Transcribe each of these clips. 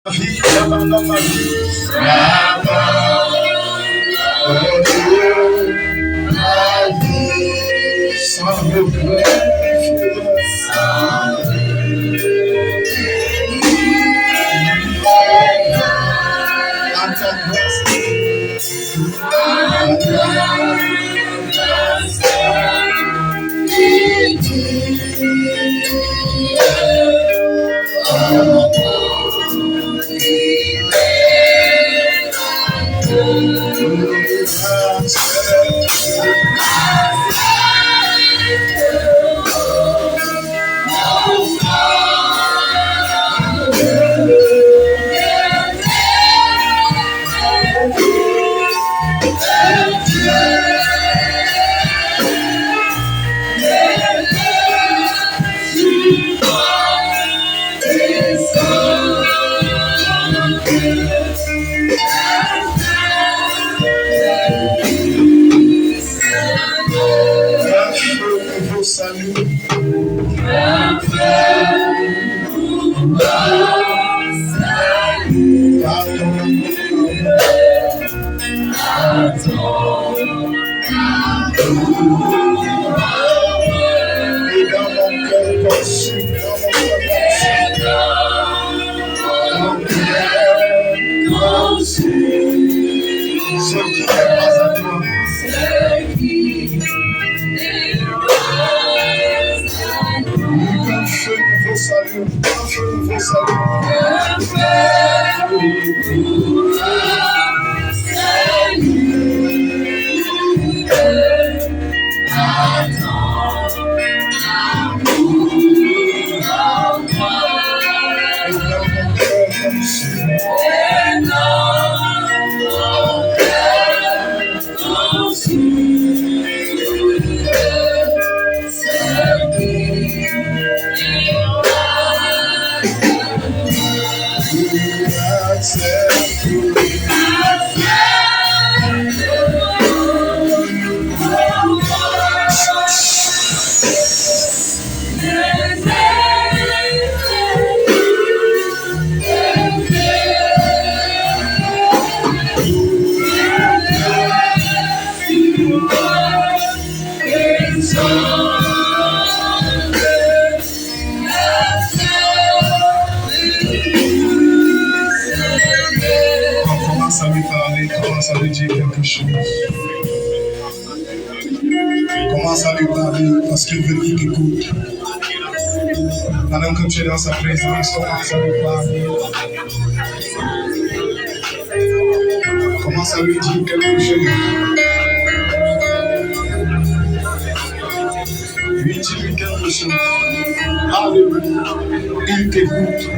vie, abandonne ma vie. Ma vie, sans regret, à ta grâce, à Commence à lui dire quelque chose. Commence à lui parler parce qu'il veut qu'il t'écoute. Pendant que tu es dans sa présence, commence à lui parler. Commence à lui dire quelque chose. Lui dis quelque chose. Alléluia. Il t'écoute.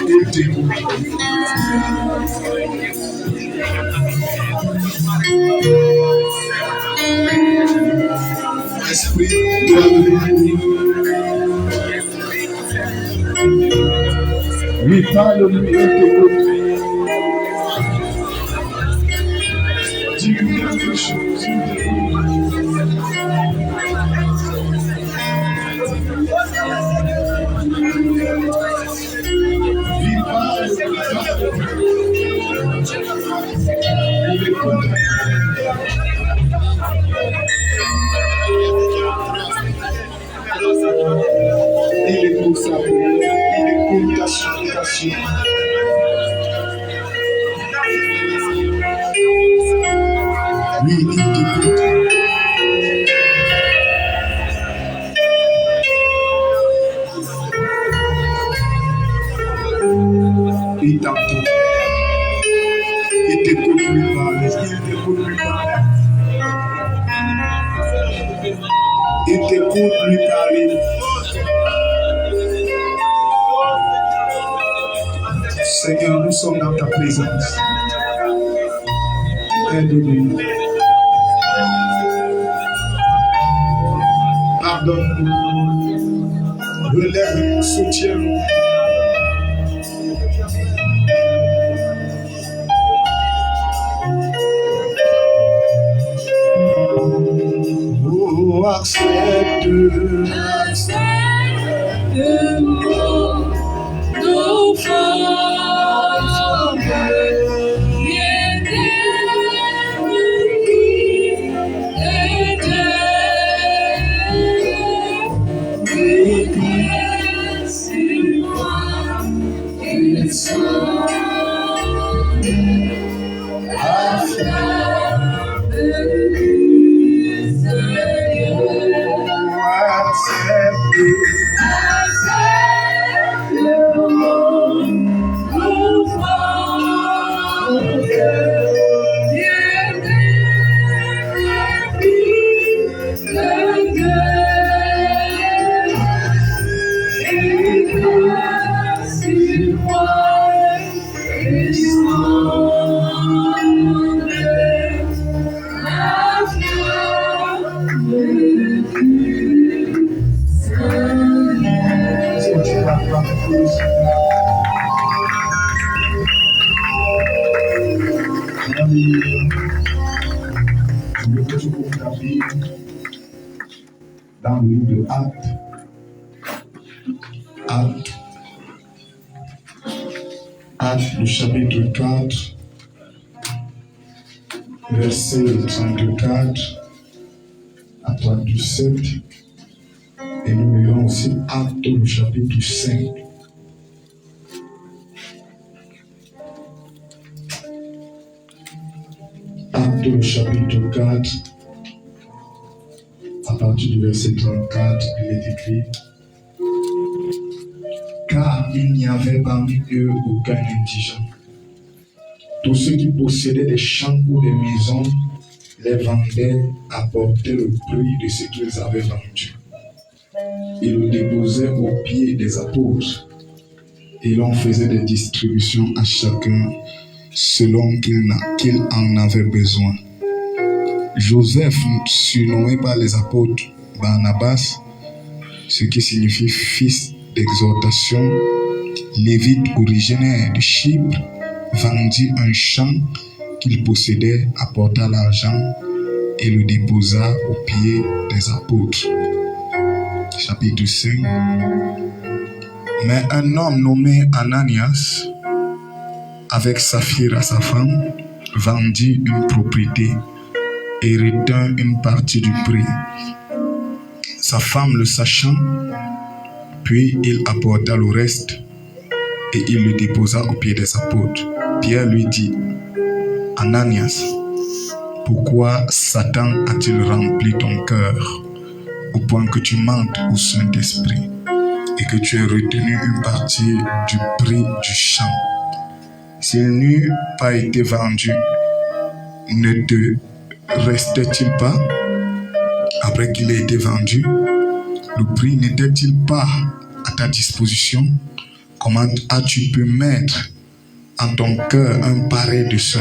Il t'écoute. Esprit de lui parle, lui t'écoute. Dis-lui quelque chose. Lui parle, il écoute. Il écoute sa prière, il écoute ta supplication. Oui, il t'écoute. Il t'entend. Il t'écoute lui parler. Il t'écoute lui parler. Il t'écoute lui parler. Seigneur, nous sommes dans ta présence. Aide-nous. Pardonne-nous. Relève-nous, soutiens-nous. Oh, accepte. Dans le livre de Actes, le chapitre 4, verset 34 à 37. Et nous lirons aussi Actes, le chapitre 5. Actes, le chapitre 4, à partir du verset 34, il est écrit: car il n'y avait parmi eux aucun indigent. Tous ceux qui possédaient des champs ou des maisons les vendaient, apportaient le prix de ce qu'ils avaient vendu. Ils le déposaient aux pieds des apôtres et l'on faisait des distributions à chacun selon qu'il en avait besoin. Joseph, surnommé par les apôtres Barnabas, ce qui signifie fils d'exhortation, lévite originaire de Chypre, vendit un champ qu'il possédait, apporta l'argent et le déposa aux pieds des apôtres. Chapitre 5. Mais un homme nommé Ananias, avec Saphira sa femme, vendit une propriété et retint une partie du prix. Sa femme le sachant, puis il apporta le reste et il le déposa aux pieds des apôtres. Pierre lui dit: Ananias, pourquoi Satan a-t-il rempli ton cœur au point que tu mentes au Saint-Esprit et que tu aies retenu une partie du prix du champ? S'il n'eût pas été vendu, ne te restait-il pas, après qu'il ait été vendu, le prix n'était-il pas à ta disposition? Comment as-tu pu mettre en ton cœur un pareil dessein?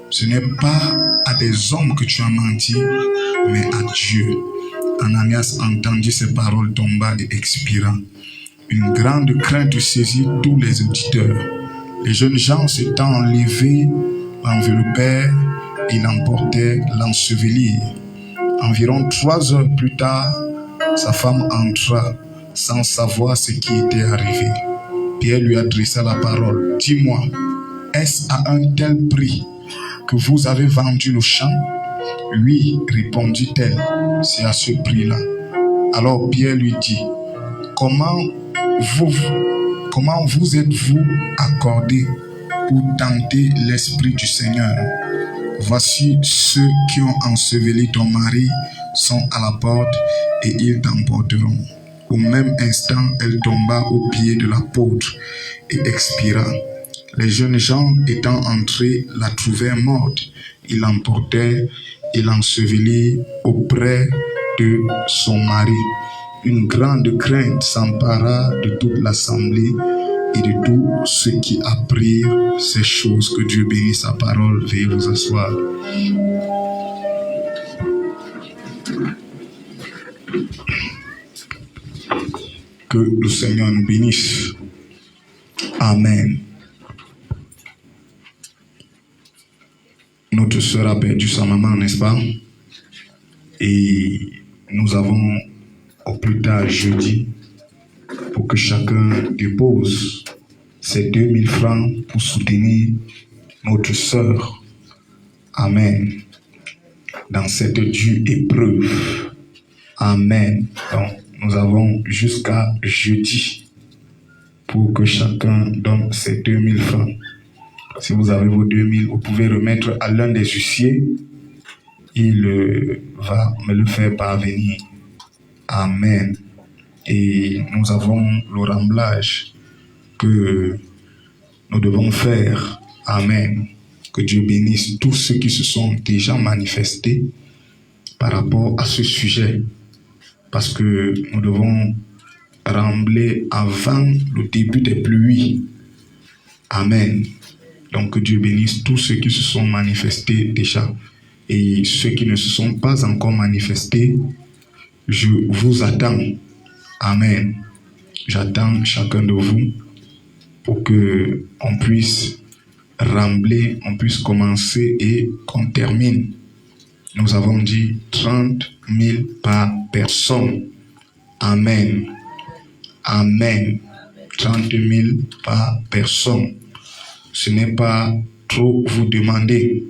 Ce n'est pas à des hommes que tu as menti, mais à Dieu. Ananias entendit ces paroles, tomba et expira. Une grande crainte saisit tous les auditeurs. Les jeunes gens s'étant enlevés, l'enveloppèrent et l'emportèrent l'ensevelir. Environ 3 heures plus tard, sa femme entra sans savoir ce qui était arrivé. Pierre lui adressa la parole. Dis-moi, est-ce à un tel prix que vous avez vendu le champ? Oui, répondit-elle, c'est à ce prix-là. Alors Pierre lui dit, comment vous êtes-vous accordé pour tenter l'Esprit du Seigneur? Voici ceux qui ont enseveli ton mari sont à la porte et ils t'emporteront. Au même instant, elle tomba aux pieds de l'apôtre et expira. Les jeunes gens étant entrés la trouvèrent morte. Ils l'emportèrent et l'ensevelirent auprès de son mari. Une grande crainte s'empara de toute l'assemblée et de tous ceux qui apprirent ces choses. Que Dieu bénisse sa parole. Veuillez vous asseoir. Que le Seigneur nous bénisse. Amen. Notre sœur a perdu sa maman, n'est-ce pas? Et nous avons au plus tard jeudi pour que chacun dépose ses 2000 francs pour soutenir notre sœur. Amen. Dans cette dure épreuve. Amen. Donc, nous avons jusqu'à jeudi pour que chacun donne ses 2000 francs. Si vous avez vos 2000, vous pouvez remettre à l'un des huissiers. Il va me le faire parvenir. Amen. Et nous avons le remblage que nous devons faire. Amen. Que Dieu bénisse tous ceux qui se sont déjà manifestés par rapport à ce sujet. Parce que nous devons rembler avant le début des pluies. Amen. Donc que Dieu bénisse tous ceux qui se sont manifestés déjà. Et ceux qui ne se sont pas encore manifestés, je vous attends. Amen. J'attends chacun de vous pour que on puisse rembler, on puisse commencer et qu'on termine. Nous avons dit 30 000 par personne. Amen. Amen. 30 000 par personne. Ce n'est pas trop vous demander,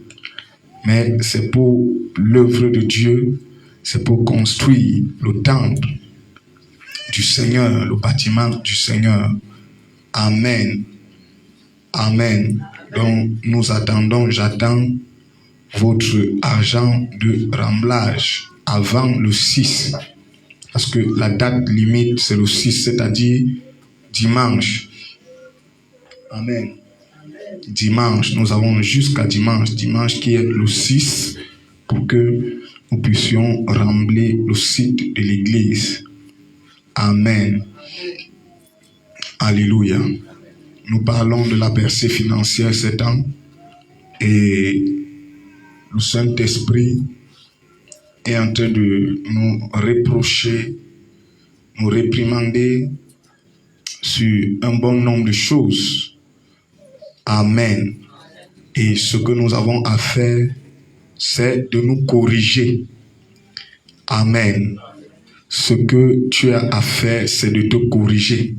mais c'est pour l'œuvre de Dieu, c'est pour construire le temple du Seigneur, le bâtiment du Seigneur. Amen. Amen. Donc nous attendons, j'attends votre argent de remblage avant le 6. Parce que la date limite, c'est le 6, c'est-à-dire dimanche. Amen. Dimanche, nous avons jusqu'à dimanche qui est le 6, pour que nous puissions rembler le site de l'église. Amen. Alléluia. Nous parlons de la percée financière ces temps et le Saint-Esprit est en train de nous reprocher, nous réprimander sur un bon nombre de choses. Amen. Et ce que nous avons à faire, c'est de nous corriger. Amen. Ce que tu as à faire, c'est de te corriger.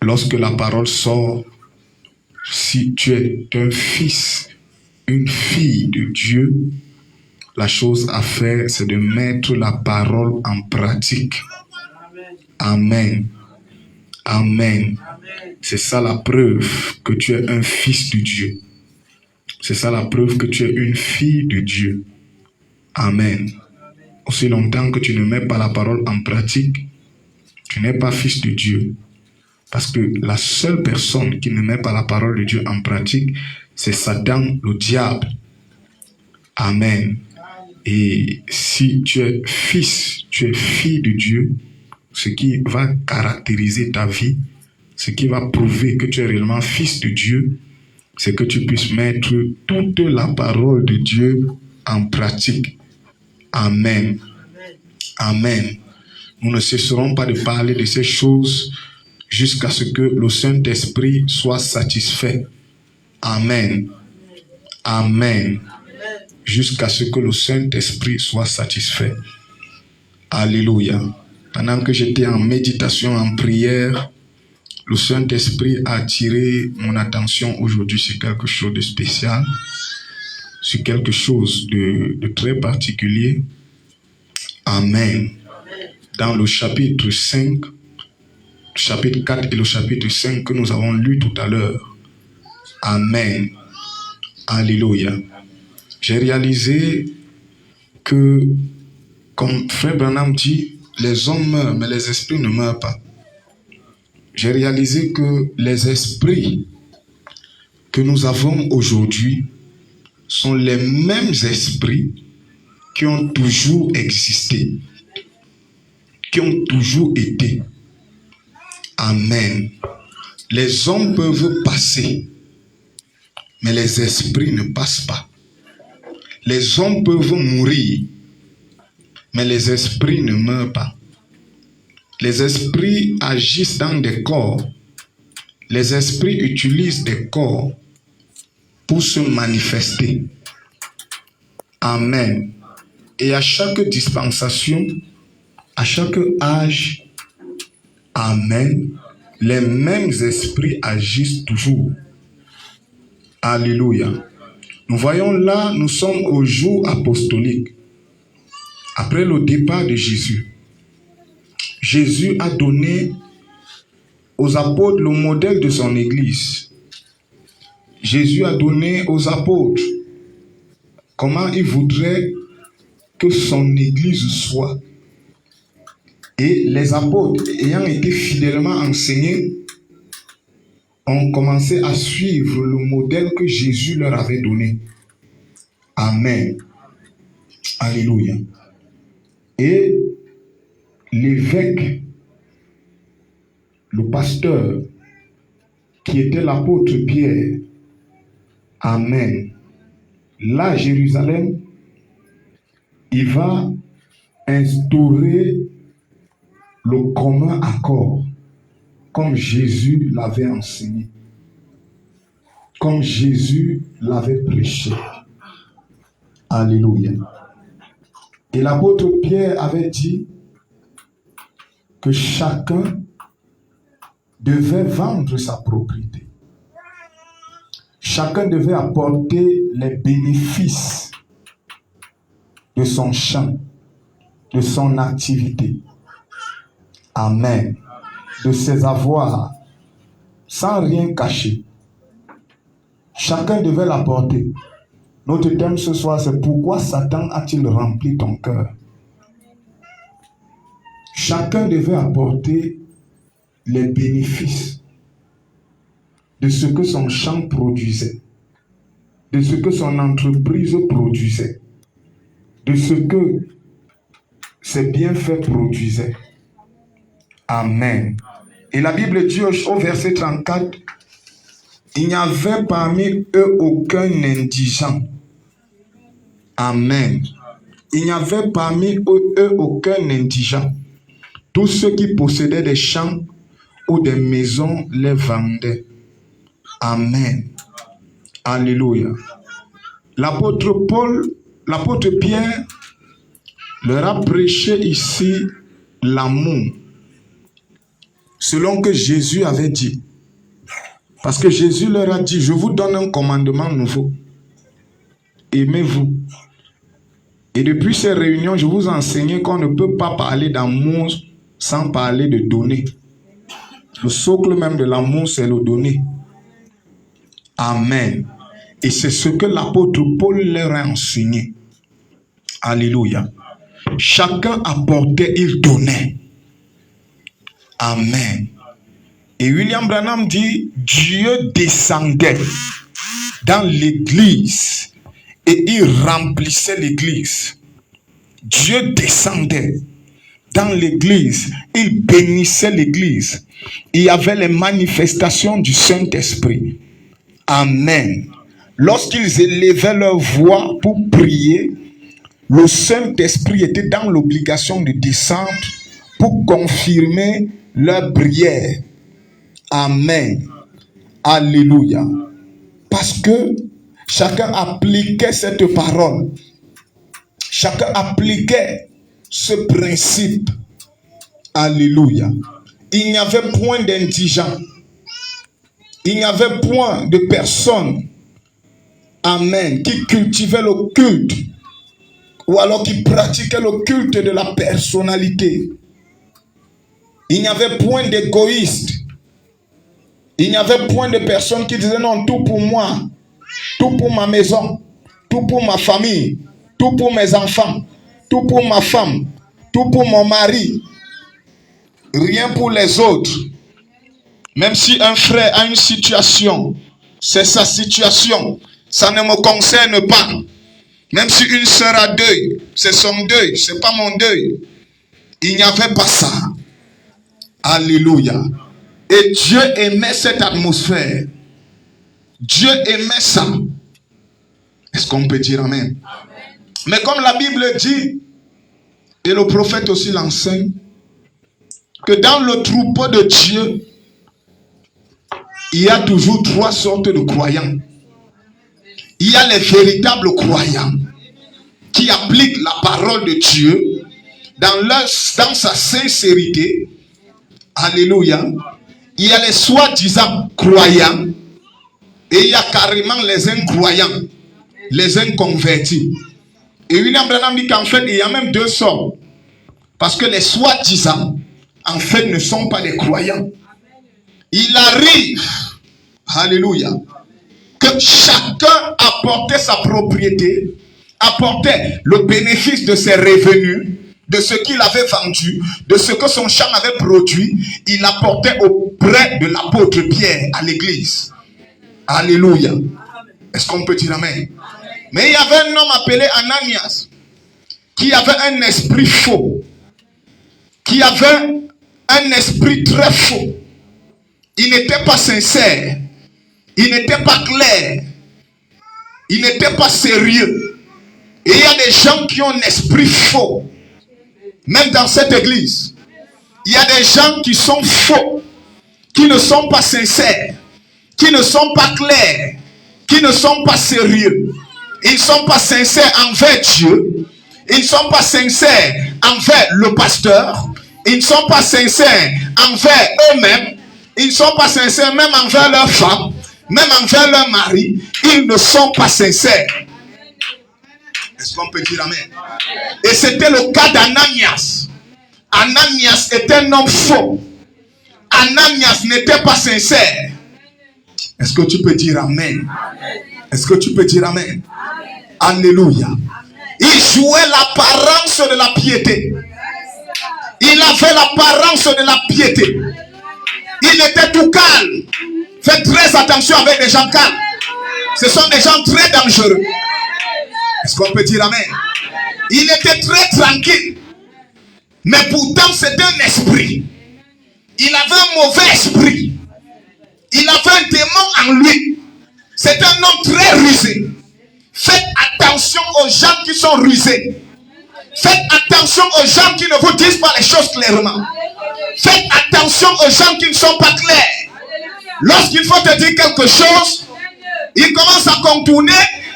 Lorsque la parole sort, si tu es un fils, une fille de Dieu, la chose à faire, c'est de mettre la parole en pratique. Amen. Amen. C'est ça la preuve que tu es un fils de Dieu. C'est ça la preuve que tu es une fille de Dieu. Amen. Aussi longtemps que tu ne mets pas la parole en pratique, tu n'es pas fils de Dieu. Parce que la seule personne qui ne met pas la parole de Dieu en pratique, c'est Satan, le diable. Amen. Et si tu es fils, tu es fille de Dieu, ce qui va caractériser ta vie, ce qui va prouver que tu es réellement fils de Dieu, c'est que tu puisses mettre toute la parole de Dieu en pratique. Amen. Amen. Nous ne cesserons pas de parler de ces choses jusqu'à ce que le Saint-Esprit soit satisfait. Amen. Amen. Jusqu'à ce que le Saint-Esprit soit satisfait. Alléluia. Pendant que j'étais en méditation, en prière, le Saint-Esprit a attiré mon attention aujourd'hui sur quelque chose de spécial, sur quelque chose de très particulier. Amen. Dans le chapitre 5, chapitre 4 et le chapitre 5 que nous avons lu tout à l'heure. Amen. Alléluia. J'ai réalisé que, comme Frère Branham dit, les hommes meurent, mais les esprits ne meurent pas. J'ai réalisé que les esprits que nous avons aujourd'hui sont les mêmes esprits qui ont toujours existé, qui ont toujours été. Amen. Les hommes peuvent passer, mais les esprits ne passent pas. Les hommes peuvent mourir, mais les esprits ne meurent pas. Les esprits agissent dans des corps. Les esprits utilisent des corps pour se manifester. Amen. Et à chaque dispensation, à chaque âge, amen, les mêmes esprits agissent toujours. Alléluia. Nous voyons là, nous sommes au jour apostolique. Après le départ de Jésus, Jésus a donné aux apôtres le modèle de son église. Jésus a donné aux apôtres comment il voudrait que son église soit. Et les apôtres, ayant été fidèlement enseignés, ont commencé à suivre le modèle que Jésus leur avait donné. Amen. Alléluia. Et l'évêque, le pasteur, qui était l'apôtre Pierre, amen, là à Jérusalem, il va instaurer le commun accord, comme Jésus l'avait enseigné, comme Jésus l'avait prêché. Alléluia. Et l'apôtre Pierre avait dit que chacun devait vendre sa propriété. Chacun devait apporter les bénéfices de son champ, de son activité. Amen. De ses avoirs, sans rien cacher. Chacun devait l'apporter. Notre thème ce soir, c'est pourquoi Satan a-t-il rempli ton cœur? Chacun devait apporter les bénéfices de ce que son champ produisait, de ce que son entreprise produisait, de ce que ses bienfaits produisaient. Amen. Et la Bible dit au verset 34, il n'y avait parmi eux aucun indigent. Amen. Il n'y avait parmi eux aucun indigent. Tous ceux qui possédaient des champs ou des maisons les vendaient. Amen. Alléluia. L'apôtre Pierre leur a prêché ici l'amour, selon que Jésus avait dit. Parce que Jésus leur a dit, je vous donne un commandement nouveau. Aimez-vous. Et depuis ces réunions, je vous enseigne qu'on ne peut pas parler d'amour sans parler de donner. Le socle même de l'amour, c'est le donner. Amen. Et c'est ce que l'apôtre Paul leur a enseigné. Alléluia. Chacun apportait, il donnait. Amen. Et William Branham dit, Dieu descendait dans l'église et il remplissait l'église. Dieu descendait dans l'église, il bénissait l'église. Il y avait les manifestations du Saint-Esprit. Amen. Lorsqu'ils élevaient leur voix pour prier, le Saint-Esprit était dans l'obligation de descendre pour confirmer leur prière. Amen. Alléluia. Parce que chacun appliquait cette parole. Chacun appliquait ce principe. Alléluia. Il n'y avait point d'indigents. Il n'y avait point de personnes, amen, qui cultivaient le culte ou alors qui pratiquaient le culte de la personnalité. Il n'y avait point d'égoïstes. Il n'y avait point de personnes qui disaient non, tout pour moi, tout pour ma maison, tout pour ma famille, tout pour mes enfants, tout pour ma femme, tout pour mon mari, rien pour les autres. Même si un frère a une situation, c'est sa situation, ça ne me concerne pas. Même si une sœur a deuil, c'est son deuil, c'est pas mon deuil. Il n'y avait pas ça. Alléluia. Et Dieu aimait cette atmosphère. Dieu aimait ça. Est-ce qu'on peut dire amen? Mais comme la Bible dit, et le prophète aussi l'enseigne, que dans le troupeau de Dieu, il y a toujours trois sortes de croyants. Il y a les véritables croyants qui appliquent la parole de Dieu dans sa sincérité. Alléluia. Il y a les soi-disant croyants et il y a carrément les incroyants, les inconvertis. Et William Branham dit qu'en fait, il y a même deux sortes. Parce que les soi-disant, en fait, ne sont pas des croyants. il arrive, alléluia, que chacun apportait sa propriété, apportait le bénéfice de ses revenus, de ce qu'il avait vendu, de ce que son champ avait produit, il apportait auprès de l'apôtre Pierre à l'église. Alléluia. Est-ce qu'on peut dire amen? Mais il y avait un homme appelé Ananias qui avait un esprit faux, qui avait un esprit très faux. Il n'était pas sincère, il n'était pas clair, il n'était pas sérieux. Et il y a des gens qui ont un esprit faux. Même dans cette église, il y a des gens qui sont faux, qui ne sont pas sincères, qui ne sont pas clairs, qui ne sont pas sérieux. Ils ne sont pas sincères envers Dieu. Ils ne sont pas sincères envers le pasteur. Ils ne sont pas sincères envers eux-mêmes. Ils ne sont pas sincères même envers leur femme, même envers leur mari. Ils ne sont pas sincères. Est-ce qu'on peut dire amen? Et c'était le cas d'Ananias. Ananias était un homme faux. Ananias n'était pas sincère. Est-ce que tu peux dire amen? Est-ce que tu peux dire amen? Alléluia. Il jouait l'apparence de la piété. Il avait l'apparence de la piété. Il était tout calme. Faites très attention avec les gens calmes. Ce sont des gens très dangereux. Est-ce qu'on peut dire amen? Il était très tranquille. Mais pourtant c'est un esprit. Il avait un mauvais esprit. Il avait un démon en lui. C'est un homme très rusé. Faites attention aux gens qui sont rusés. Faites attention aux gens qui ne vous disent pas les choses clairement. Faites attention aux gens qui ne sont pas clairs. Lorsqu'il faut te dire quelque chose, il commence à contourner,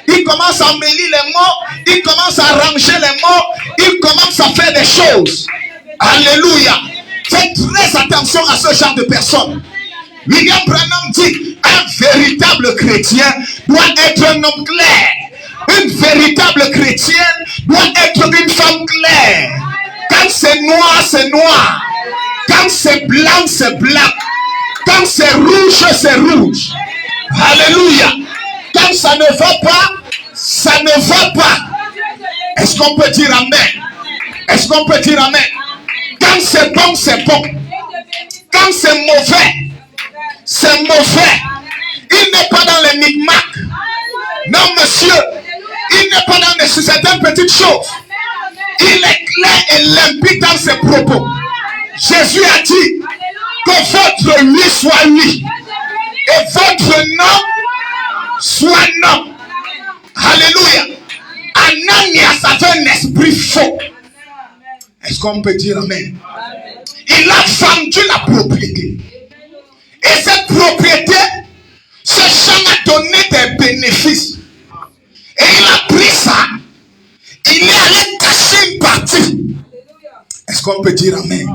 il commence à mêler les mots, il commence à arranger les mots, il commence à faire des choses. Alléluia. Faites très attention à ce genre de personnes. William Branham dit, un véritable chrétien doit être un homme clair. Une véritable chrétienne doit être une femme claire. Quand c'est noir, c'est noir. Quand c'est blanc, c'est blanc. Quand c'est rouge, c'est rouge. Alléluia. Quand ça ne va pas, ça ne va pas. Est-ce qu'on peut dire amen? Est-ce qu'on peut dire amen? Quand c'est bon, c'est bon. Quand c'est mauvais, c'est mauvais. Il n'est pas dans les micmacs. Non, monsieur. Il n'est pas dans certaines petites choses. Il est clair et limpide dans ses propos. Jésus a dit que votre oui soit oui et votre non soit non. Alléluia. Ananias avait un esprit faux. Est-ce qu'on peut dire amen? Il a vendu la propriété. Et cette propriété, ce champ a donné des bénéfices. Et il a pris ça. Il est allé cacher une partie. Est-ce qu'on peut dire amen?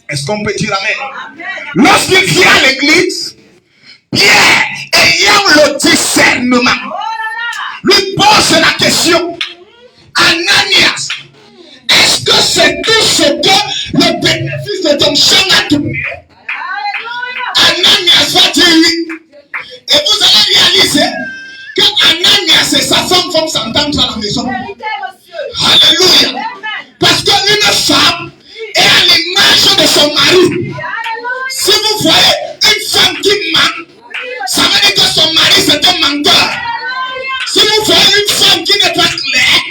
Est-ce qu'on peut dire amen? Lorsqu'il vient à l'église, Pierre, ayant le discernement, lui pose la question: Ananias, est-ce que c'est tout ce que le bénéfice de ton champ a donné? Ananias va dire oui. Et vous allez réaliser que Ananias et sa femme vont s'entendre à la maison. Alléluia. Parce qu'une femme est à l'image de son mari. Si vous voyez une femme qui ment, ça veut dire que son mari c'est un menteur. Si vous voyez une femme qui n'est pas claire,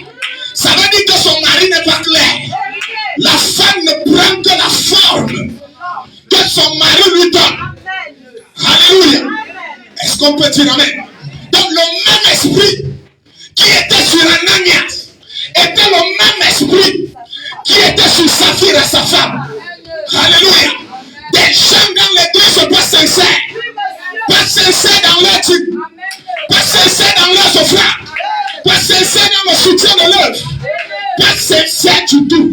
ça veut dire que son mari n'est pas clair. La femme ne prend que la forme que son mari lui donne. Alléluia. Est-ce qu'on peut dire amen? Donc le même esprit qui était sur Ananias était le même esprit qui était sur Saphir et sa femme. Alléluia. Des gens dans l'église pas sincères. Pas sincères dans leur type. Pas sincères dans leurs offrandes. Pas sincères dans le soutien de l'œuvre. Pas sincères du tout.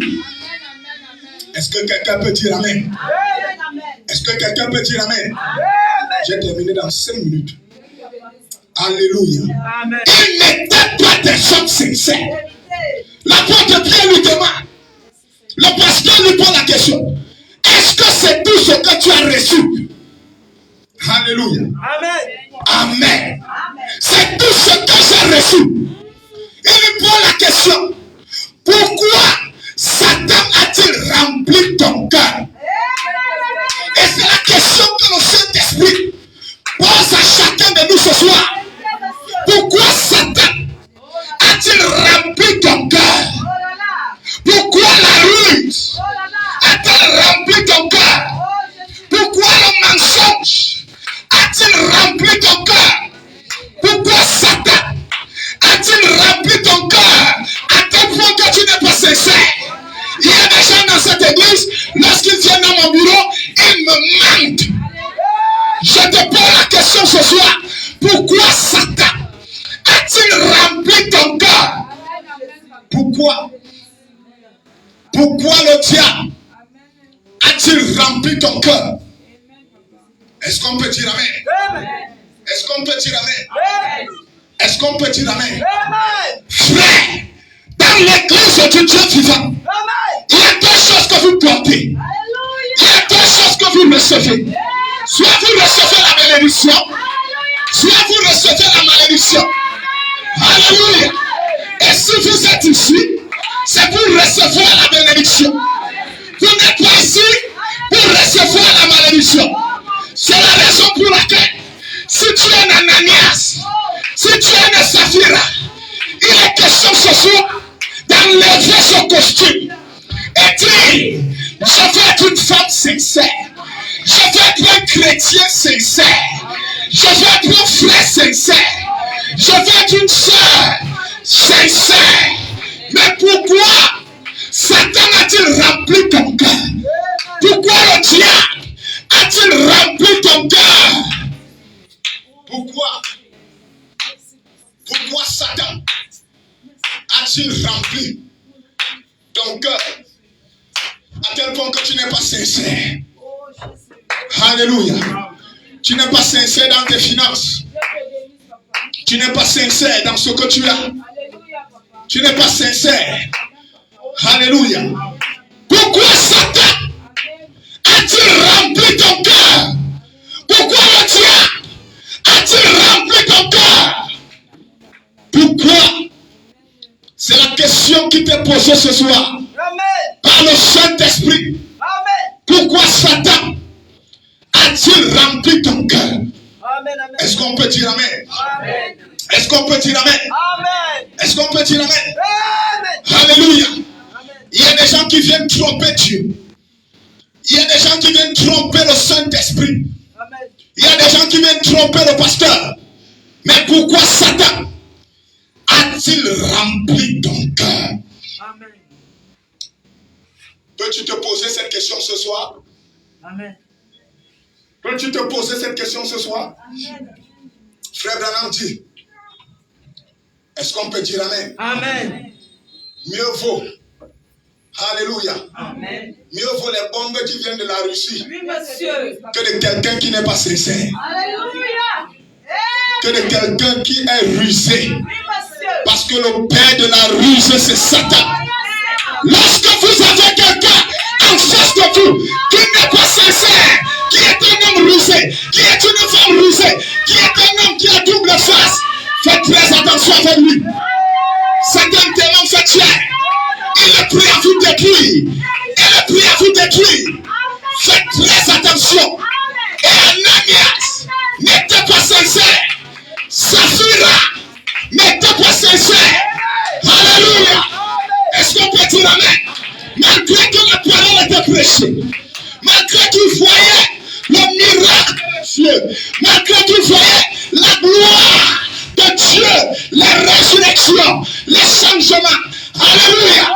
Est-ce que quelqu'un peut dire amen? Est-ce que quelqu'un peut dire amen? J'ai terminé dans 5 minutes. Alléluia. Amen. Il n'était pas des hommes sincères. L'apôtre Pierre lui demande. Le pasteur lui pose la question. Est-ce que c'est tout ce que tu as reçu? Alléluia. Amen. Amen. C'est tout ce que j'ai reçu. Il me pose la question. Pourquoi Satan a-t-il rempli ton cœur? Et c'est la question que le Saint-Esprit pose à chacun de nous ce soir. Pourquoi Satan a-t-il rempli ton cœur? Pourquoi la ruse a-t-elle rempli ton cœur? Pourquoi le mensonge a-t-il rempli ton cœur? Pourquoi Satan a-t-il rempli ton cœur à tel point que tu n'es pas sincère? Il y a des gens dans cette église, lorsqu'ils viennent dans mon bureau, ils me mentent. Je te pose la question ce soir. Pourquoi Satan a-t-il rempli ton cœur? Pourquoi? Pourquoi le diable a-t-il rempli ton cœur? Est-ce qu'on peut dire amen? Est-ce qu'on peut dire amen? Est-ce qu'on peut dire amen? Frère, dans l'église du Dieu vivant, il y a deux choses que vous portez. Il y a deux choses que vous recevez. Soit vous recevez la bénédiction, soit vous recevez la malédiction. Alléluia. Et si vous êtes ici, c'est pour recevoir la bénédiction. Vous n'êtes pas ici pour recevoir la malédiction. C'est la raison pour laquelle, si tu es un Ananias, si tu es un Saphira, il est question ce soir d'enlever son costume et dire, je veux être une femme sincère, je veux être un chrétien sincère, je veux être un frère sincère, je veux être une soeur sincère. Mais pourquoi Satan a-t-il rempli ton cœur? Pourquoi le diable a-t-il rempli ton cœur? Pourquoi? Pourquoi Satan a-t-il rempli ton cœur à tel point que tu n'es pas sincère? Alléluia. Tu n'es pas sincère dans tes finances. Tu n'es pas sincère dans ce que tu as. Tu n'es pas sincère. Alléluia. Pourquoi Satan a-t-il rempli ton cœur? Pourquoi le diable a-t-il rempli ton cœur? Pourquoi? C'est la question qui t'est posée ce soir. Amen. Par le Saint-Esprit. Amen. Pourquoi Satan a-t-il rempli ton cœur? Est-ce qu'on peut dire amen? Amen. Est-ce qu'on peut dire amen? Amen. Est-ce qu'on peut dire amen? Amen. Alléluia. Amen. Il y a des gens qui viennent tromper Dieu. Il y a des gens qui viennent tromper le Saint-Esprit. Amen. Il y a des gens qui viennent tromper le pasteur. Mais pourquoi Satan a-t-il rempli ton cœur? Amen. Peux-tu te poser cette question ce soir? Amen. Peux-tu te poser cette question ce soir? Amen. Frère Branham dit, est-ce qu'on peut dire amen? Amen. Mieux vaut, alléluia, amen. Mieux vaut les bombes qui viennent de la Russie, oui, monsieur, que de quelqu'un qui n'est pas sincère. Alléluia. Que de quelqu'un qui est rusé. Oui, monsieur. Parce que le père de la ruse, c'est Satan. Lorsque vous avez quelqu'un en face de vous qui n'est pas sincère, qui est un homme rusé, qui est une femme rusée, qui est un homme qui a double face, faites très attention avec lui. Satan tellement fait tuer. Il est prêt à vous détruire. Il est prêt à vous détruire. Faites très attention. Et Ananias n'était pas sincère. Saphira n'était pas sincère. Alléluia. Est-ce qu'on peut dire amen? Malgré que la parole était prêchée, malgré qu'il voyait le miracle de Dieu, malgré qu'il voyait la gloire de Dieu, les résurrections, les changements, alléluia,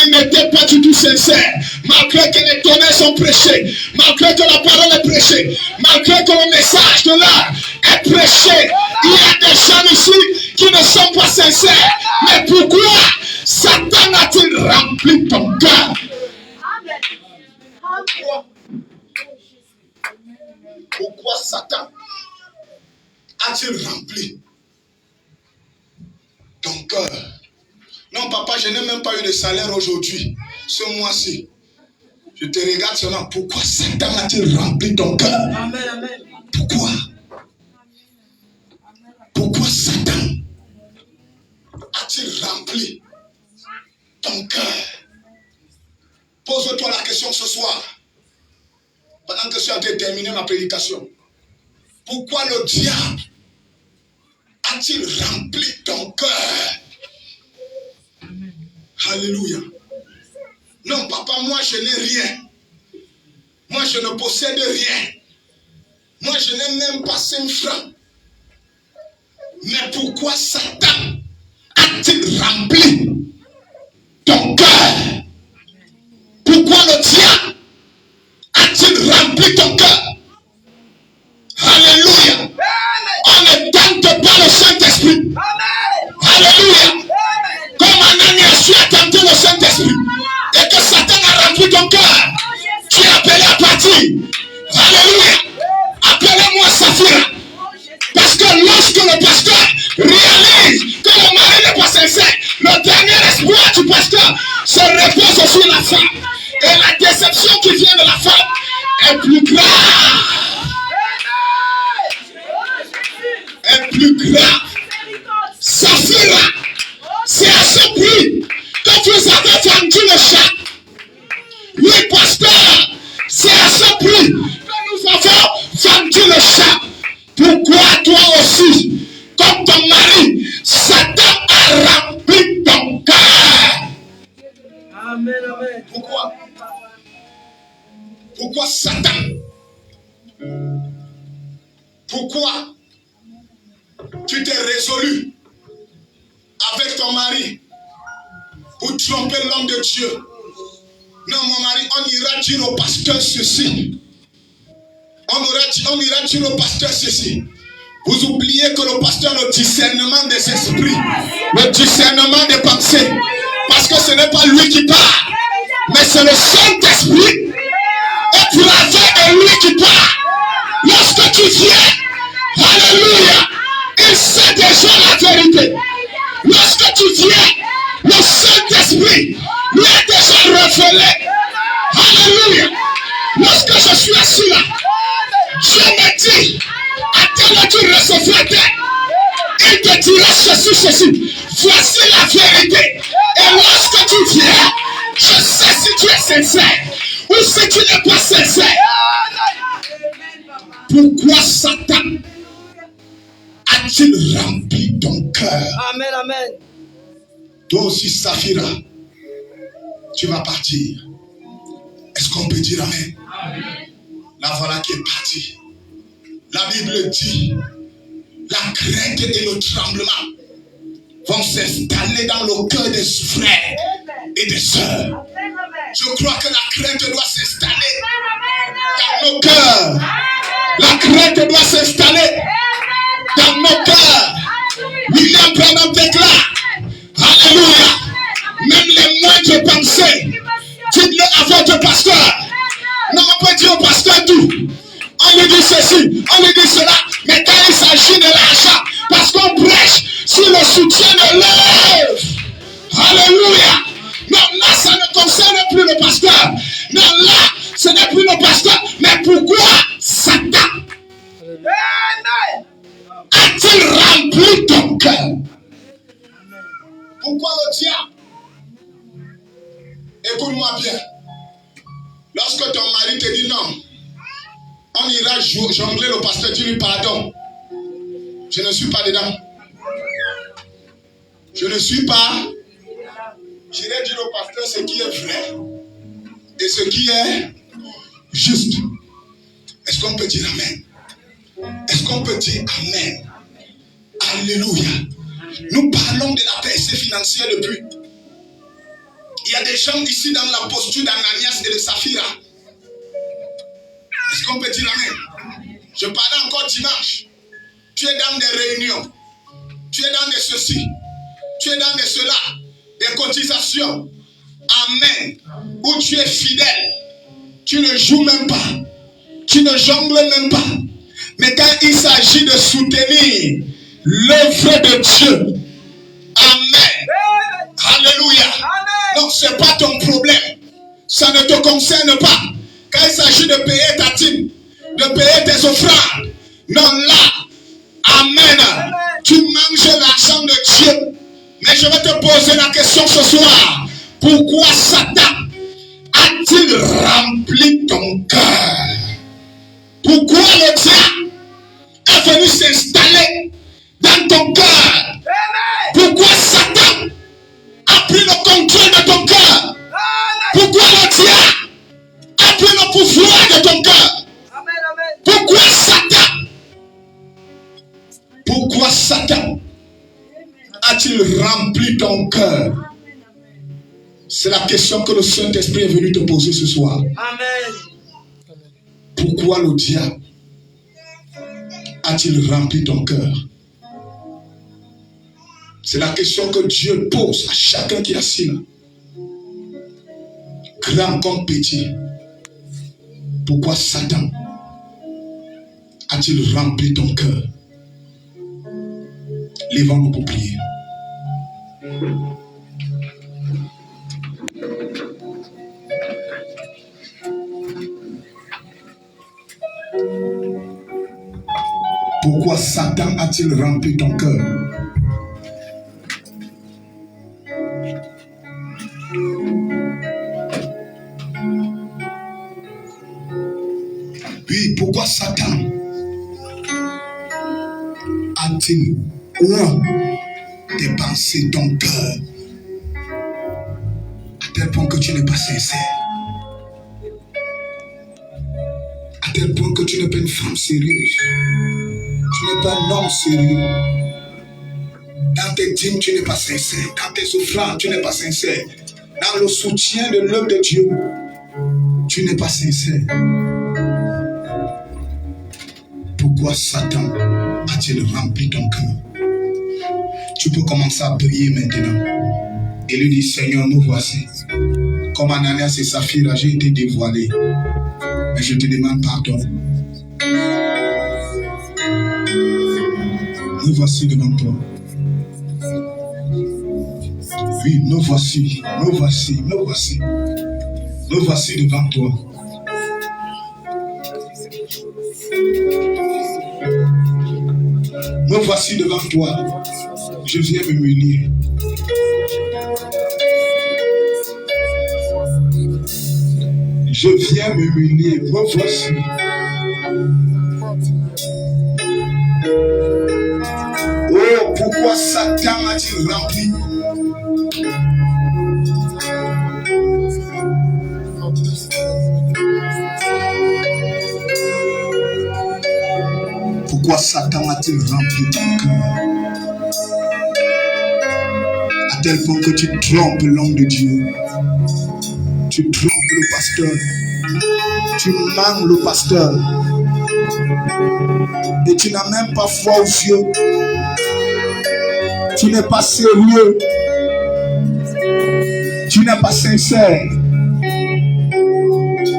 il n'était pas du tout sincère. Malgré que les tonnerres sont prêchés, malgré que la parole est prêchée, malgré que le message de l'art est prêché, il y a des gens ici qui ne sont pas sincères. Mais pourquoi Satan a-t-il rempli ton cœur? Pourquoi Satan a-t-il rempli ton cœur? Non, papa, je n'ai même pas eu de salaire aujourd'hui, ce mois-ci. Je te regarde seulement. Pourquoi Satan a-t-il rempli ton cœur? Amen, amen. Pourquoi? Pourquoi Satan a-t-il rempli ton cœur? Pose-toi la question ce soir, pendant que je suis en train de terminer ma prédication. Pourquoi le diable a-t-il rempli ton cœur? Alléluia. Non, papa, moi je n'ai rien. Moi je ne possède rien. Moi je n'ai même pas 5 francs. Mais pourquoi Satan a-t-il rempli ton cœur? Pourquoi le diable a-t-il rempli ton cœur? Alléluia. On ne tente pas le Saint-Esprit. Alléluia. Comme Ananias, tu as tenté le Saint-Esprit et que Satan a rempli ton cœur, tu es appelé à partir. Alléluia. Appelez-moi Saphira. Parce que lorsque le pasteur réalise que le mari n'est pas sincère, le dernier espoir du pasteur se repose sur la femme. Et la déception qui vient de la femme est plus grave. Est plus grave. Saphira, c'est à ce prix que vous avez vendu le chat. Oui, pasteur, c'est à ce prix que nous avons vendu le chat. Pourquoi toi aussi, comme ton mari, Satan a rempli ton cœur? Amen, amen. Pourquoi? Pourquoi Satan? Pourquoi tu t'es résolu avec ton mari pour tromper l'homme de Dieu? Non, mon mari, on ira dire au pasteur ceci. On ira dire au pasteur ceci. Vous oubliez que le pasteur a le discernement des esprits, le discernement des pensées. Parce que ce n'est pas lui qui parle, mais c'est le Saint-Esprit au travers de lui qui parle. Lorsque tu viens, alléluia, il sait déjà la vérité. Lorsque tu viens, le Saint-Esprit lui est déjà révélé. Alléluia. Lorsque je suis assis là, Dieu me dit, à tel heure tu recevras tel. Il te dira ceci. Voici la vérité. Et lorsque tu viens, je sais si tu es sincère ou si tu n'es pas sincère. Pourquoi Satan a-t-il rempli ton cœur? Amen, amen. Toi aussi, Saphira, tu vas partir. Est-ce qu'on peut dire amen? Amen. La voilà qui est partie. La Bible dit, la crainte et le tremblement vont s'installer dans le cœur des frères et des sœurs. Je crois que la crainte doit s'installer dans nos cœurs. La crainte doit s'installer dans nos cœurs. William Branham déclare, alléluia, même les moindres pensées, dites-le à votre pasteur. Non, on peut dire au pasteur tout. On lui dit ceci, on lui dit cela, mais quand il s'agit de l'argent, parce qu'on prêche sur le soutien de l'œuvre. Alléluia. Non, là, ça ne concerne plus le pasteur. Non, là, ce n'est plus le pasteur. Mais pourquoi Satan a-t-il rempli ton cœur? Pourquoi le diable? Écoute-moi bien. Lorsque ton mari te dit non, on ira jongler le pasteur, dis-lui pardon. Je ne suis pas dedans. Je ne suis pas. J'irai dire au pasteur ce qui est vrai et ce qui est juste. Est-ce qu'on peut dire amen? Est-ce qu'on peut dire amen? Alléluia. Nous parlons de la percée financière depuis. Il y a des gens ici dans la posture d'Ananias et de Saphira. Est-ce qu'on peut dire amen? Je parlais encore dimanche. Tu es dans des réunions. Tu es dans des ceci. Tu es dans des cela. Des cotisations. Amen. Où tu es fidèle. Tu ne joues même pas. Tu ne jongles même pas. Mais quand il s'agit de soutenir l'œuvre de Dieu. Amen. Alléluia. Donc ce n'est pas ton problème. Ça ne te concerne pas. Quand il s'agit de payer ta dîme, de payer tes offrandes. Non, là, amen. Tu Et je vais te poser la question ce soir. Pourquoi Satan a-t-il rempli ton cœur? Pourquoi le diable est venu s'installer dans ton cœur? Pourquoi Satan a pris le contrôle de ton cœur? Pourquoi le diable a pris le pouvoir de ton cœur? Pourquoi Satan a-t-il rempli ton cœur? C'est la question que le Saint-Esprit est venu te poser ce soir. Amen. Pourquoi le diable a-t-il rempli ton cœur? C'est la question que Dieu pose à chacun qui est assis là. Grand comme petit. Pourquoi Satan a-t-il rempli ton cœur? Lèvons-nous pour prier. Pourquoi Satan a-t-il rempli ton cœur? Oui, pourquoi Satan a-t-il dépensé ton cœur à tel point que tu n'es pas sincère, à tel point que tu n'es pas une femme sérieuse, tu n'es pas un homme sérieux. Dans tes dîmes, tu n'es pas sincère. Dans tes souffrances, tu n'es pas sincère. Dans le soutien de l'œuvre de Dieu, tu n'es pas sincère. Pourquoi Satan a-t-il rempli ton cœur? Tu peux commencer à prier maintenant et lui dire: Seigneur, nous voici. Comme Ananias et Saphira, j'ai été dévoilé, mais je te demande pardon. Nous voici devant toi. Oui, nous voici, nous voici, nous voici. Nous voici devant toi. Nous voici devant toi. Je viens me munir. Je viens me munir. Me voici. Oh, pourquoi Satan a-t-il rempli? Pourquoi Satan a-t-il rempli ton cœur? À tel point que tu trompes l'homme de Dieu. Tu trompes le pasteur. Tu manques le pasteur. Et tu n'as même pas foi aux yeux. Tu n'es pas sérieux. Tu n'es pas sincère.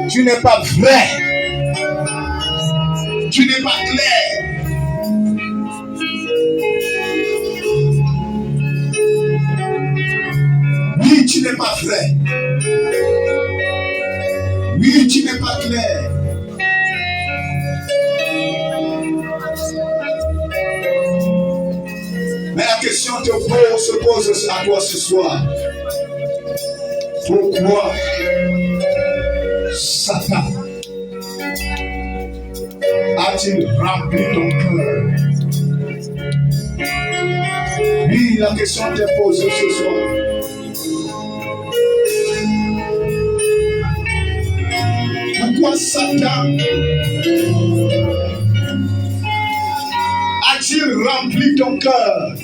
Tu n'es pas vrai. Tu n'es pas clair. Oui, tu n'es pas vrai. Oui, tu n'es pas clair. Mais la question se pose à toi ce soir. Pourquoi Satan a-t-il rempli ton cœur? Oui, la question t'est posée ce soir. Pourquoi Satan a-t-il rempli ton cœur?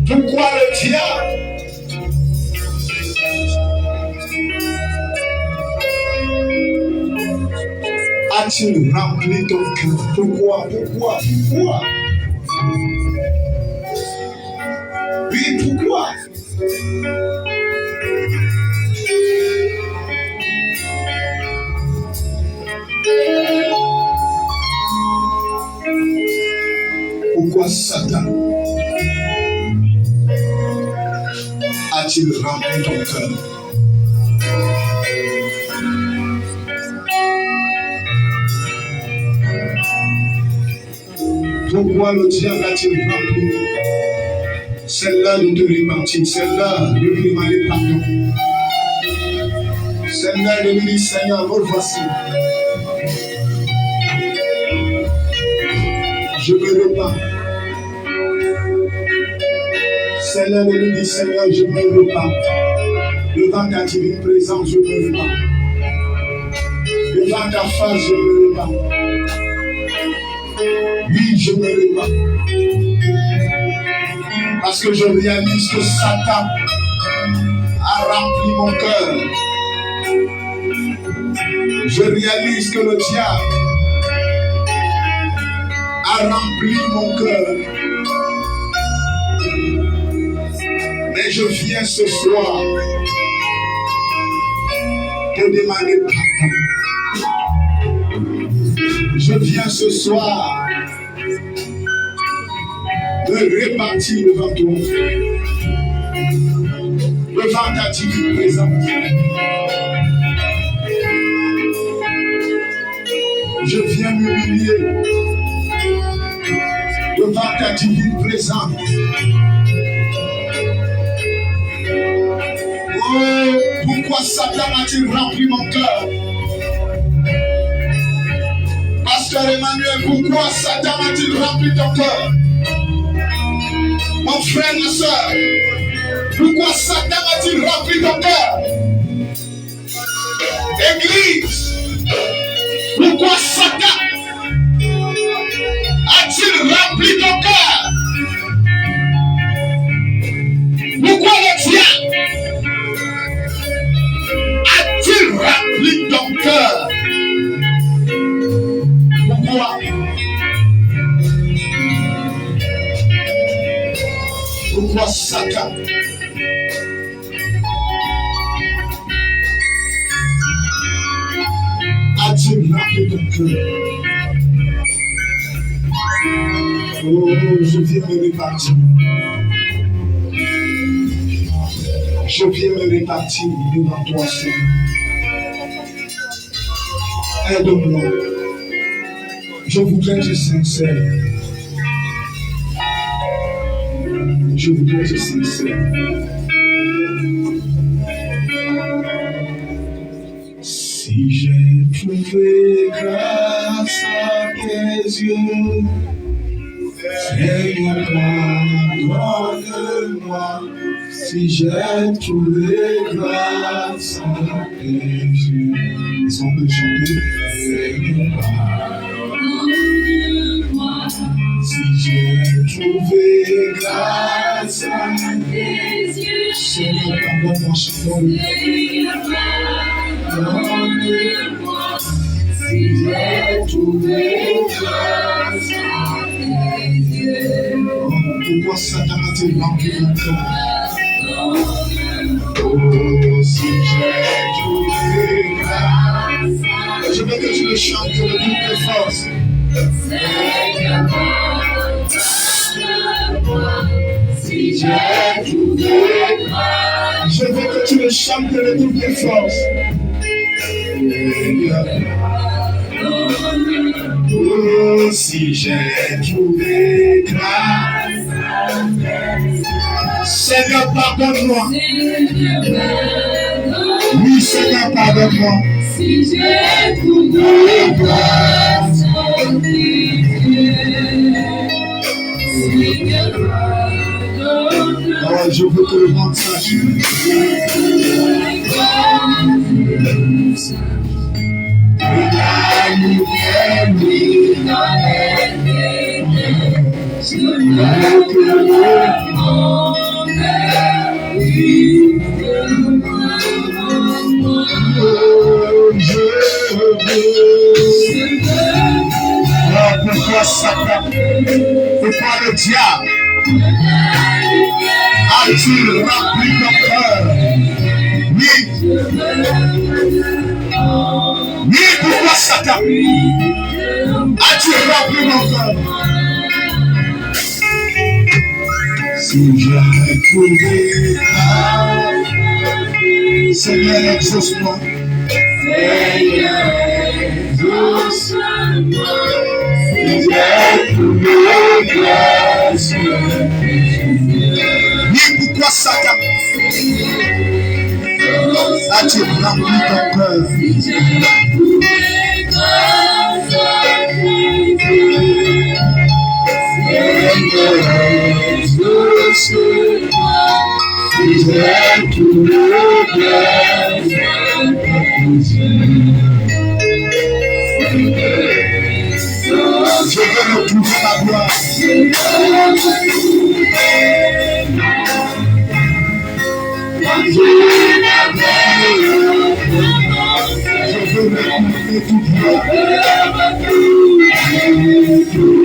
Pourquoi le diable a-t-il rempli ton cœur? Pourquoi? Oui, pourquoi? Pourquoi Satan a-t-il rempli ton cœur? Pourquoi le diable a-t-il rempli? C'est l'heure de te repentir, c'est l'heure de lui demander pardon. C'est l'heure de lui dire, Seigneur, me voici. Je me repens. C'est l'heure de lui dire, Seigneur, je me repens. Devant ta divine présence, je me repens. Devant ta face, je me repens. Oui, je me repens. Parce que je réalise que Satan a rempli mon cœur. Je réalise que le diable a rempli mon cœur. Mais je viens ce soir te demander pardon. Je viens ce soir me répartir devant toi, devant ta divine présence. Je viens m'humilier devant ta divine présence. Oh, pourquoi Satan a-t-il rempli mon cœur? Pasteur Emmanuel, pourquoi Satan a-t-il rempli ton cœur? Mon frère, ma soeur, pourquoi Satan a-t-il rempli ton cœur? Église, pourquoi Satan a-t-il rempli ton cœur? Pourquoi le diable a-t-il rempli ton cœur? Pourquoi? Pourquoi Satan a-t-il rempli ton cœur? Oh, je viens me répartir. Je viens me répartir devant toi, Seigneur. Aide-moi. Je voudrais être sincère. Je voudrais être sincère. Si j'ai trouvé grâce à tes yeux, Seigneur, pardonne-moi. Si j'ai trouvé grâce à tes yeux. Est-ce qu'on peut chanter? Seigneur, pardonne-moi. Si j'ai trouvé grâce à tes yeux. Seigneur, pardonne-moi, chantons-le. Seigneur, pardonne-moi. Si j'ai trouvé grâce à tes yeux. Oh, pourquoi Satan a-t-il rempli mon cœur? Oh, si j'ai trouvé grâce. Je veux que tu le chantes de toutes tes forces. Seigneur, pardonne-moi. Si j'ai trouvé grâce. Je veux que tu le chantes de toutes tes forces. Seigneur, pardonne-moi. Oh, si j'ai trouvé grâce. Seigneur, pardonne-moi. Oui, Seigneur, pardonne-moi. Si j'ai trouvé grâce à tes yeux. Seigneur, pardonne-moi. Oh, je veux que le monde sache. Je veux que le pourquoi Satan, pourquoi le diable a-t-il rempli ton cœur? Oui. Oui, pourquoi Satan a-t-il rempli mon cœur? Si j'ai trouvé grâce, Seigneur, exauce-moi. Seigneur, exauce-moi. Si Oui, pourquoi Satan a-t-il rempli ton cœur? Je veux retrouver ma gloire. Je veux retrouver toute gloire. Je veux retrouver.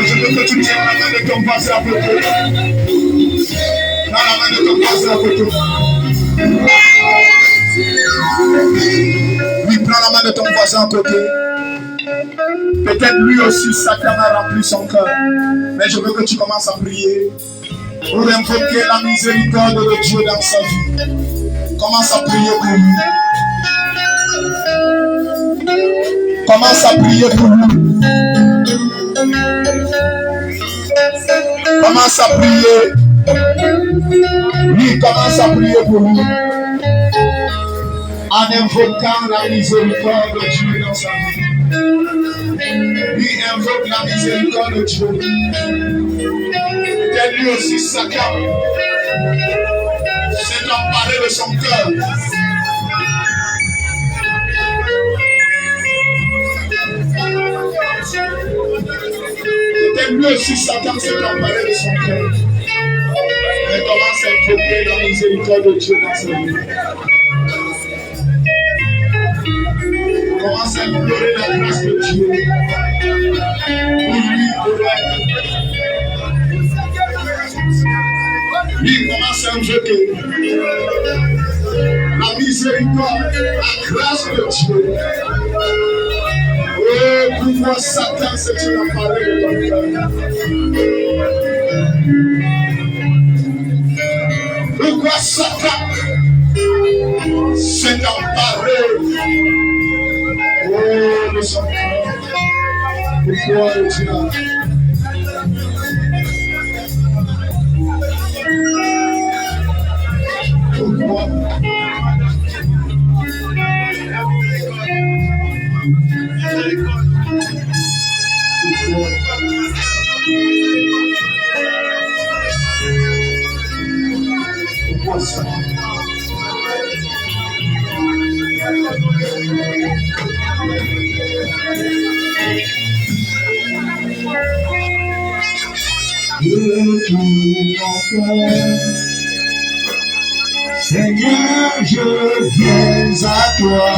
Je veux que tu tiennes la main de ton voisin à côté. Dans la main de ton voisin à côté. Oui, prends la main de ton voisin à côté. Peut-être lui aussi, Satan a rempli son cœur. Mais je veux que tu commences à prier pour invoquer la miséricorde de Dieu dans sa vie. Commence à prier pour lui. Commence à prier pour lui. Commence à prier. Oui, commence à prier pour lui. En invoquant la miséricorde de Dieu dans sa vie. Lui invoque la miséricorde de Dieu. Et lui aussi, Satan s'est emparé de son cœur. Et lui aussi, Satan s'est emparé de son cœur. Mais commence à invoquer la miséricorde de Dieu dans sa vie. Commence à implorer la grâce de Dieu. Pour lui, lui commence à invoquer la miséricorde, la grâce de Dieu. Oh, pourquoi Satan s'est emparé de ton cœur? Pourquoi Satan s'est emparé de son cœur? Pourquoi le diable? Pourquoi? Pourquoi ça? De tout mon cœur, Seigneur, je viens à toi.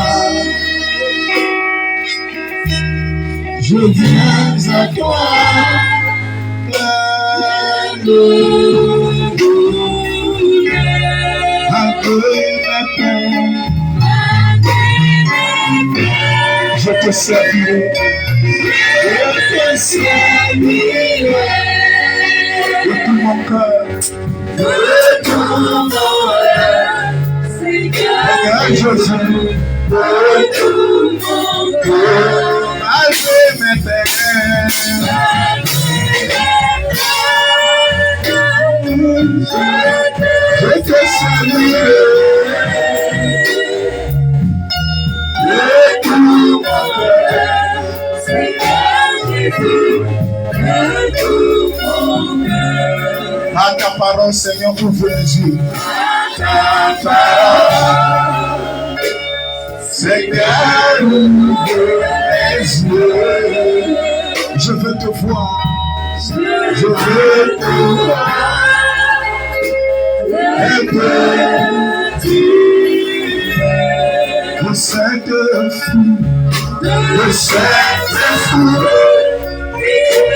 Je viens à toi, plein de douleur, malgré mes peines. Je te servirai, je te servirai de tout mon cœur, de tout mon cœur, Seigneur Jésus, de tout mon cœur, malgré mes peines. Je te servirai de tout mon cœur, Seigneur Jésus, de tout mon cœur. À ta parole, Seigneur, ouvre les yeux. À ta parole, Seigneur, ouvre les yeux. Je veux te voir. Je veux te voir. Un petit fou, de cette fou,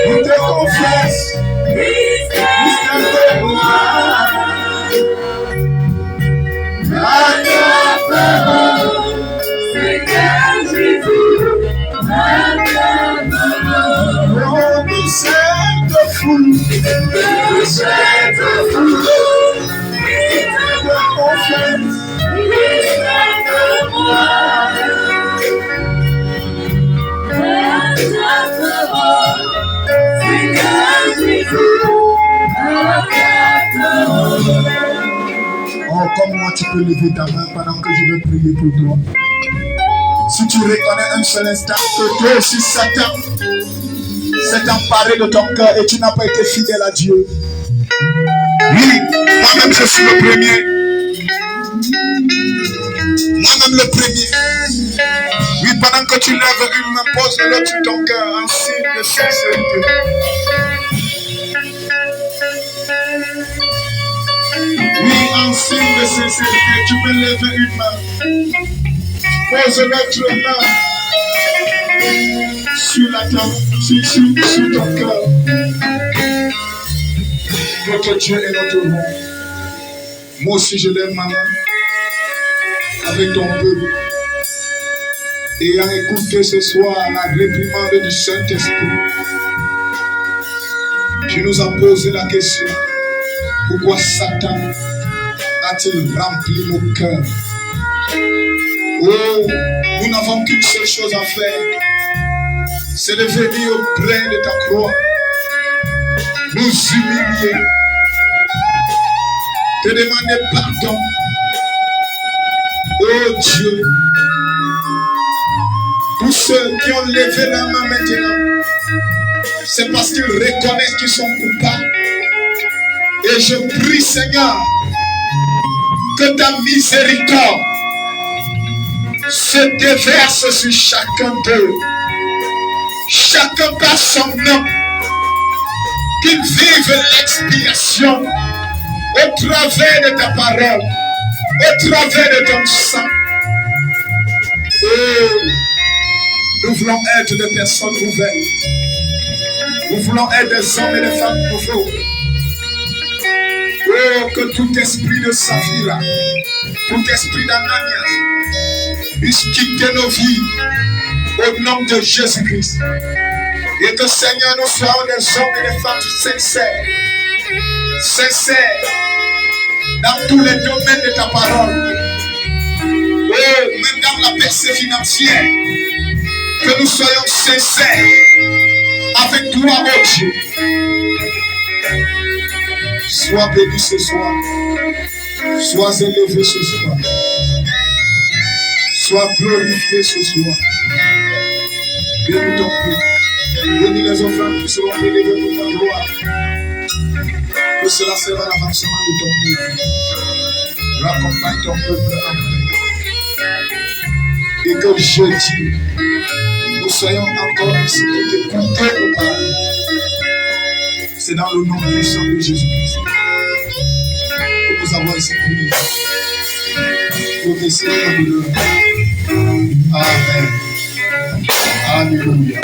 il te confesse, mystère de moi. La parole, Seigneur Jésus, oh, mystère de fou, mystère de fou, de confesse, mystère de moi. Oh, comment tu peux lever ta main pendant que je vais prier pour toi? Si tu reconnais un seul instant que toi aussi Satan s'est emparé de ton cœur et tu n'as pas été fidèle à Dieu. Oui, moi-même je suis le premier. Moi-même le premier. Oui, pendant que tu lèves une main, pose-le sur ton cœur en signe de sincérité. Oui, en signe de sincérité, tu peux lever une main. Pose l'autre main sur la table, sur ton cœur. Notre Dieu est notre bon. Moi aussi, je lève ma main avec ton peuple. Ayant écouté ce soir la réprimande du Saint-Esprit, tu nous as posé la question: pourquoi Satan a-t-il rempli nos cœurs? Oh, nous n'avons qu'une seule chose à faire, c'est de venir auprès de ta croix, nous humilier, te demander pardon. Oh Dieu, tous ceux qui ont levé la main maintenant, c'est parce qu'ils reconnaissent qu'ils sont coupables. Et je prie, Seigneur, que ta miséricorde se déverse sur chacun d'eux. Chacun par son nom, qu'ils vivent l'expiation au travers de ta parole, au travers de ton sang. Oh, nous voulons être des personnes nouvelles. Nous voulons être des hommes et des femmes nouveaux. Oh, que tout esprit de Saphira, tout esprit d'Ananias puisse quitter nos vies au nom de Jésus-Christ. Et que Seigneur, nous soyons des hommes et des femmes sincères. Sincères dans tous les domaines de ta parole. Oh, même dans la percée financière. Que nous soyons sincères avec toi, oh Dieu. Sois béni ce soir. Sois élevé ce soir. Sois glorifié ce soir. Bénis ton peuple. Bénis les offrandes qui seront élevées pour ta gloire. Que cela serve à l'avancement de ton peuple. Raccompagne ton peuple en paix. Et que jeudi, nous soyons encore ici pour t'écouter nos paroles. C'est dans le nom puissant de Jésus-Christ que nous avons ici prié. Pour que Seigneur nous le Amen. Alléluia.